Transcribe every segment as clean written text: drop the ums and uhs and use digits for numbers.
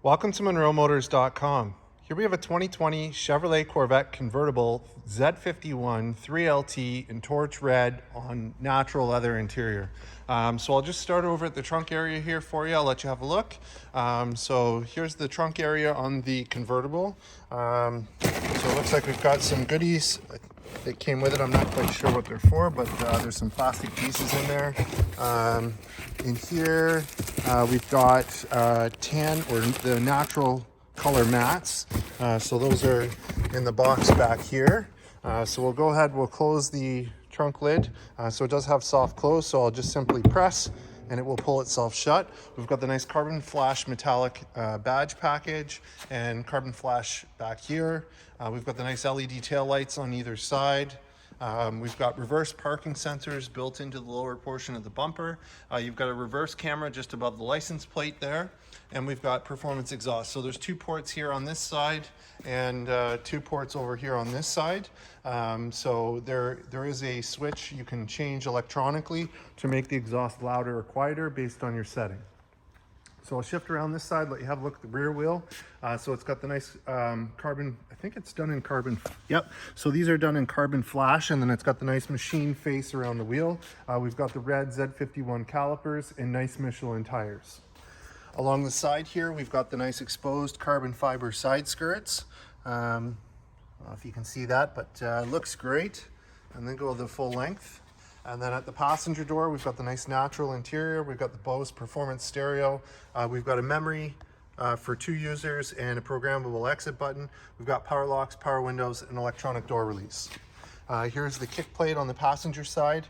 Welcome to MonroeMotors.com. Here we have a 2020 Chevrolet Corvette Convertible Z51 3LT in TorchRed on natural leather interior. So I'll just start over at the trunk area here for you. I'll let you have a look. So here's the trunk area on the convertible. So it looks like we've got some goodies that came with it. I'm not quite sure what they're for, but there's some plastic pieces in there. In here, we've got tan or the natural color mats. So those are in the box back here. So we'll go ahead, we'll close the trunk lid. So it does have soft close, so I'll just simply press and it will pull itself shut. We've got the nice carbon flash metallic badge package and carbon flash back here. We've got the nice LED tail lights on either side. We've got reverse parking sensors built into the lower portion of the bumper. You've got a reverse camera just above the license plate there. And we've got performance exhaust. So there's 2 ports here on this side and 2 ports over here on this side. So there is a switch you can change electronically to make the exhaust louder or quieter based on your setting. So I'll shift around this side, let you have a look at the rear wheel. So it's got the nice carbon, I think it's done in carbon. Yep, so these are done in carbon flash, and then it's got the nice machine face around the wheel. We've got the red Z51 calipers and nice Michelin tires. Along the side here, we've got the nice exposed carbon fiber side skirts. I don't know if you can see that, but looks great. And then go the full length. And then at the passenger door, we've got the nice natural interior. We've got the Bose performance stereo. We've got a memory for 2 users and a programmable exit button. We've got power locks, power windows, and electronic door release. Here's the kick plate on the passenger side.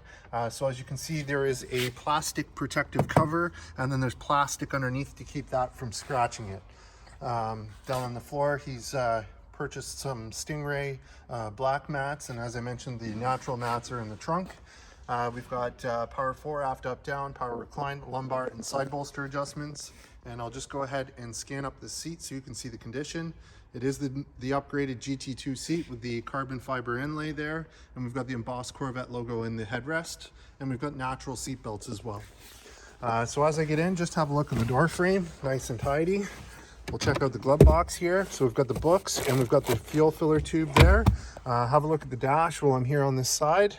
So as you can see, there is a plastic protective cover, and then there's plastic underneath to keep that from scratching it. Down on the floor, he's purchased some Stingray black mats, and as I mentioned, the natural mats are in the trunk. We've got power 4, aft, up, down, power recline, lumbar, and side bolster adjustments. And I'll just go ahead and scan up the seat so you can see the condition. It is the upgraded GT2 seat with the carbon fiber inlay there. And we've got the embossed Corvette logo in the headrest. And we've got natural seat belts as well. So as I get in, just have a look at the door frame, nice and tidy. We'll check out the glove box here. So we've got the books and we've got the fuel filler tube there. Have a look at the dash while I'm here on this side.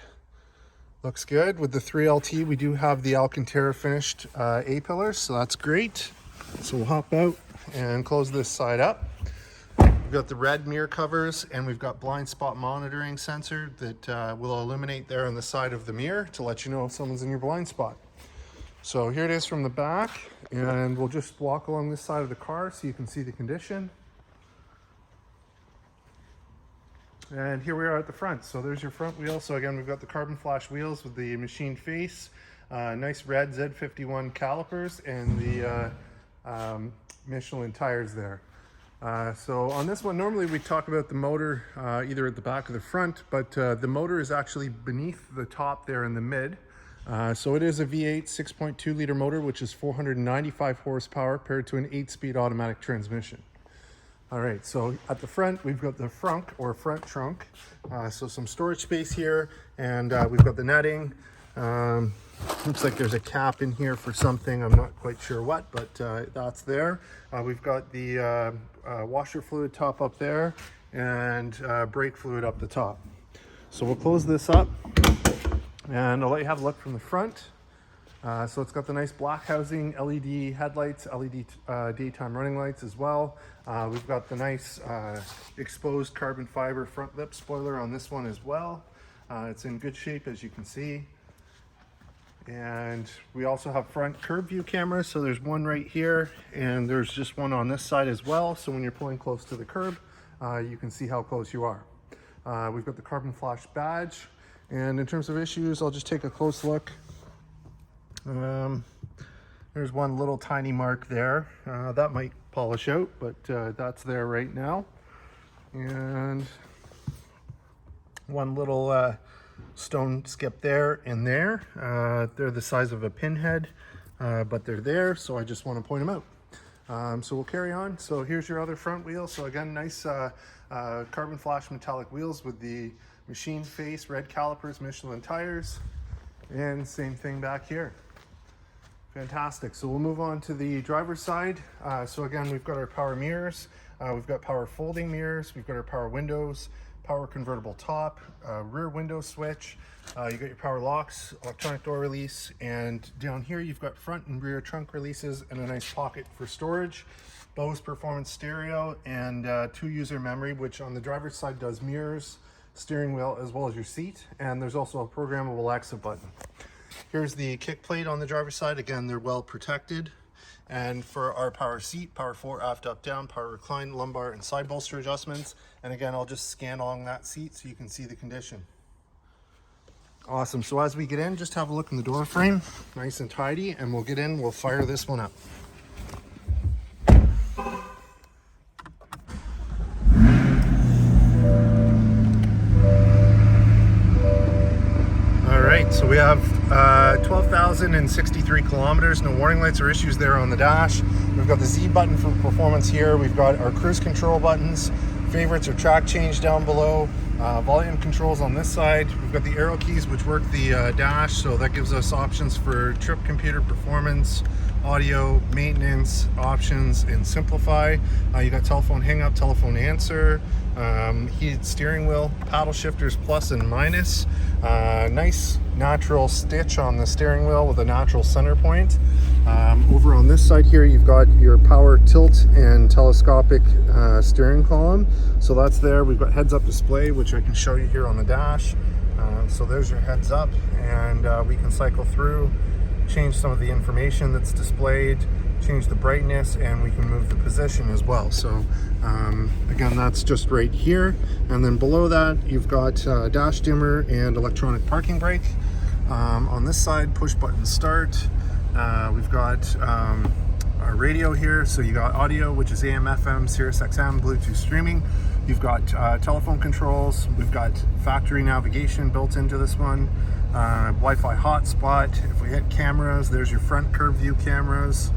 Looks good. With the 3LT, we do have the Alcantara finished A-pillars, so that's great. So we'll hop out and close this side up. We've got the red mirror covers, and we've got blind spot monitoring sensor that will illuminate there on the side of the mirror to let you know if someone's in your blind spot. So here it is from the back, and we'll just walk along this side of the car so you can see the condition. And here we are at the front. So there's your front wheel. So again, we've got the carbon flash wheels with the machine face, nice red Z51 calipers, and the Michelin tires there. So on this one, normally we talk about the motor either at the back or the front, but the motor is actually beneath the top there in the mid. So it is a V8 6.2 liter motor, which is 495 horsepower paired to an 8-speed automatic transmission. All right, so at the front, we've got the front or front trunk. So some storage space here, and we've got the netting. Looks like there's a cap in here for something. I'm not quite sure what, but that's there. We've got the washer fluid top up there and brake fluid up the top. So we'll close this up and I'll let you have a look from the front. So it's got the nice black housing, LED headlights, LED daytime running lights as well. We've got the nice exposed carbon fiber front lip spoiler on this one as well. It's in good shape, as you can see. And we also have front curb view cameras. So there's one right here, and there's just one on this side as well. So when you're pulling close to the curb, you can see how close you are. We've got the carbon flash badge. And in terms of issues, I'll just take a close look. There's one little tiny mark there. That might polish out, but that's there right now. And one little stone skip there and there. They're the size of a pinhead, but they're there, so I just want to point them out. So we'll carry on. So here's your other front wheel. So again, nice carbon flash metallic wheels with the machine face, red calipers, Michelin tires, and same thing back here. Fantastic. So we'll move on to the driver's side. So again, we've got our power mirrors, we've got power folding mirrors, we've got our power windows, power convertible top, rear window switch, you got your power locks, electronic door release, and down here you've got front and rear trunk releases and a nice pocket for storage. Bose performance stereo and 2 user memory, which on the driver's side does mirrors, steering wheel, as well as your seat. And there's also a programmable exit button. Here's the kick plate on the driver's side. Again, they're well protected. And for our power seat, power 4, aft, up, down, power recline, lumbar, and side bolster adjustments. And again, I'll just scan along that seat so you can see the condition. Awesome. So as we get in, just have a look in the door frame, nice and tidy, and we'll get in, we'll fire this one up. So we have 12,063 kilometers, no warning lights or issues there on the dash. We've got the Z button for performance here. We've got our cruise control buttons, favorites or track change down below, volume controls on this side. We've got the arrow keys which work the dash, so that gives us options for trip computer performance, audio, maintenance, options, and simplify. You got telephone hang up, telephone answer, heated steering wheel, paddle shifters plus and minus, nice natural stitch on the steering wheel with a natural center point. Over on this side here you've got your power tilt and telescopic steering column, so that's there. We've got heads up display which I can show you here on the dash. So there's your heads up, and we can cycle through, change some of the information that's displayed, change the brightness, and we can move the position as well. So again, that's just right here. And then below that you've got dash dimmer and electronic parking brake. On this side, push button start. We've got our radio here, so you got audio, which is AM, FM, Sirius XM, Bluetooth streaming. You've got telephone controls. We've got factory navigation built into this one. Wi-Fi hotspot. If we hit cameras, there's your front curve view cameras.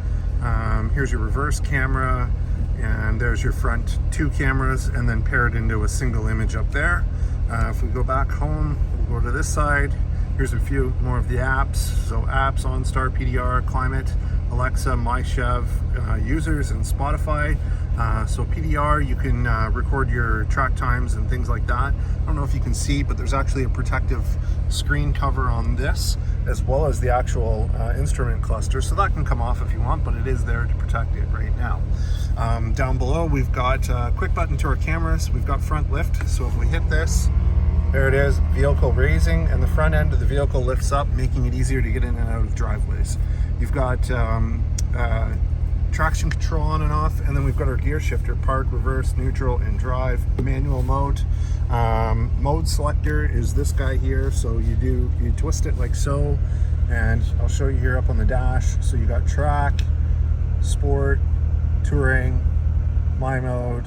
Here's your reverse camera, and there's your front 2 cameras, and then paired into a single image up there. If we go back home, we'll go to this side. Here's a few more of the apps. So apps, OnStar, PDR, Climate, Alexa, MyChev, users, and Spotify. So PDR, you can record your track times and things like that. I don't know if you can see, but there's actually a protective screen cover on this, as well as the actual instrument cluster. So that can come off if you want, but it is there to protect it right now. Down below, we've got a quick button to our cameras. We've got front lift. So if we hit this, there it is, vehicle raising, and the front end of the vehicle lifts up, making it easier to get in and out of driveways. You've got traction control on and off, and then we've got our gear shifter: park, reverse, neutral, and drive. Manual mode. Mode selector is this guy here, so you twist it like so, and I'll show you here up on the dash. So you got track, sport, touring, my mode,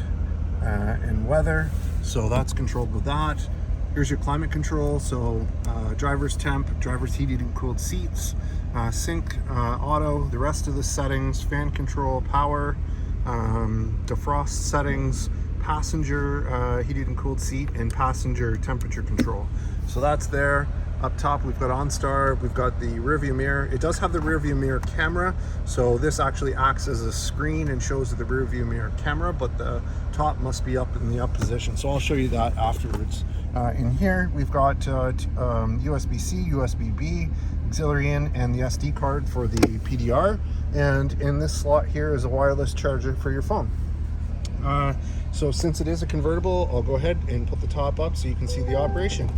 and weather. So that's controlled with that. Here's your climate control, so driver's temp, driver's heated and cooled seats, sync, auto, the rest of the settings, fan control, power, defrost settings, passenger heated and cooled seat, and passenger temperature control. So that's there. Up top we've got OnStar, we've got the rear view mirror. It does have the rear view mirror camera, so this actually acts as a screen and shows the rear view mirror camera, but the top must be up in the up position, so I'll show you that afterwards. In here we've got USB-C, USB-B, auxiliary in, and the SD card for the PDR, and in this slot here is a wireless charger for your phone. So since it is a convertible, I'll go ahead and put the top up so you can see the operation.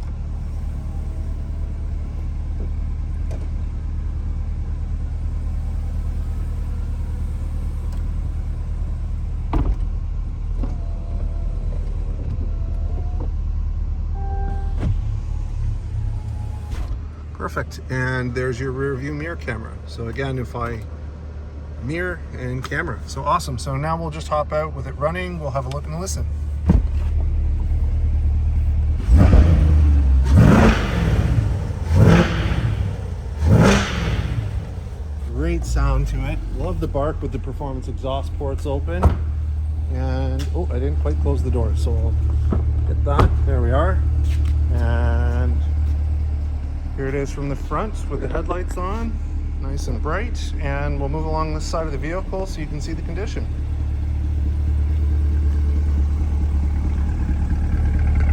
Perfect, and there's your rear view mirror camera. So again, if I mirror and camera, so awesome. So now we'll just hop out with it running. We'll have a look and listen. Great sound to it. Love the bark with the performance exhaust ports open. And oh, I didn't quite close the door, so I'll get that. There we are. And here it is from the front with the headlights on. nice and bright, and we'll move along this side of the vehicle so you can see the condition.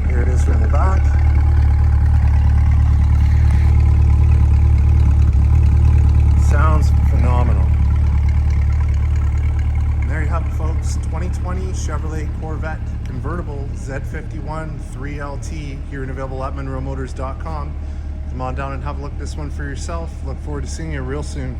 Here it is from the back. Sounds phenomenal. And there you have it, folks. 2020 Chevrolet Corvette Convertible Z51 3LT here and available at MonroeMotors.com. Come on down and have a look at this one for yourself. Look forward to seeing you real soon.